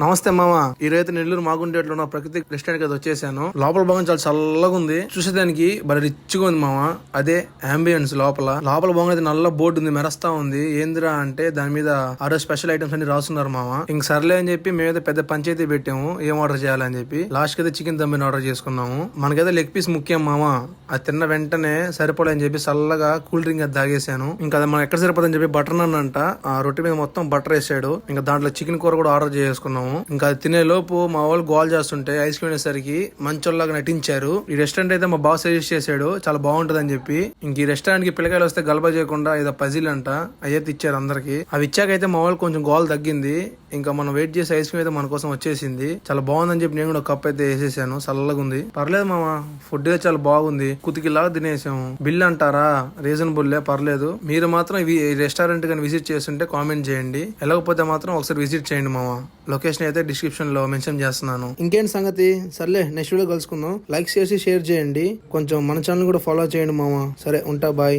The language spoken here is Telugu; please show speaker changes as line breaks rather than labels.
నమస్తే మామ. ఈ రోజు నెల్లూరు మాగుండేట్లో ఉన్న ప్రకృతి రెస్టారెంట్ కి వచ్చేసాను. లోపల భాగం చాలా చల్లగా ఉంది, చూసేదానికి బలి రిచ్ గా ఉంది మామ. అదే అంబియన్స్. లోపల భాగం అయితే నల్ల బోర్డు ఉంది, మెరస్తా ఉంది. ఏందిరా అంటే దాని మీద ఆరో స్పెషల్ ఐటమ్స్ అన్ని రాస్తున్నారు మామ. ఇంక సర్లే అని చెప్పి మేమైతే పెద్ద పంచాయతీ పెట్టాము ఏం ఆర్డర్ చేయాలని చెప్పి. లాస్ట్ కి అయితే చికెన్ దమ్మిని ఆర్డర్ చేసుకున్నాము. మనకైతే లెగ్ పీస్ ముఖ్యం మామ. అది తిన్న వెంటనే సరిపోలే అని చెప్పి చల్లగా కూల్ డ్రింక్ అది తాగేసాను. ఇంకా అది మనం ఎక్కడ సరిపోదని చెప్పి బటర్ నన్ అంట, ఆ రొట్టె మీద మొత్తం బటర్ వేసాడు. ఇంకా దాంట్లో చికెన్ కూర కూడా ఆర్డర్ చేసుకున్నాము. ఇంకా అది తినే లోపు మా వాళ్ళు గోల్ చేస్తుంటే ఐస్ క్రీమ్ అనేసరికి మంచోళ్ళగా నటించారు. ఈ రెస్టారెంట్ అయితే మా బాస్ సజెస్ట్ చేశాడు చాలా బాగుంటది అని చెప్పి. ఇంక ఈ రెస్టారెంట్ కి పిల్లకాయలు వస్తే గలబా చేయకుండా ఏదో పజిల్ అంట అయ్యైతే ఇచ్చారు అందరికి. అవి ఇచ్చాకైతే మా వాళ్ళు కొంచెం గోల్ తగ్గింది. ఇంకా మనం వెయిట్ చేసి ఐస్ క్రీమ్ అయితే మన కోసం వచ్చేసింది. చాలా బాగుందని చెప్పి నేను కూడా ఒక కప్ అయితే వేసేసాను. చల్లగా ఉంది, పర్లేదు మామ. ఫుడ్ అయితే చాలా బాగుంది, కుతికిలాగా తినేసాము. బిల్ అంటారా రీజనబుల్, పర్లేదు. మీరు మాత్రం ఈ రెస్టారెంట్ కానీ విజిట్ చేస్తుంటే కామెంట్ చేయండి, వెళ్ళకపోతే మాత్రం ఒకసారి విజిట్ చేయండి మామ. లొకేషన్ అయితే డిస్క్రిప్షన్ లో మెన్షన్ చేస్తున్నాను. ఇంకేంటి సంగతి? సర్లే, నెక్స్ట్ వీడియో కలుసుకుందాం. లైక్ చేసి షేర్ చేయండి, కొంచెం మన ఛానల్ కూడా ఫాలో చేయండి మామ. సరే ఉంటా, బాయ్.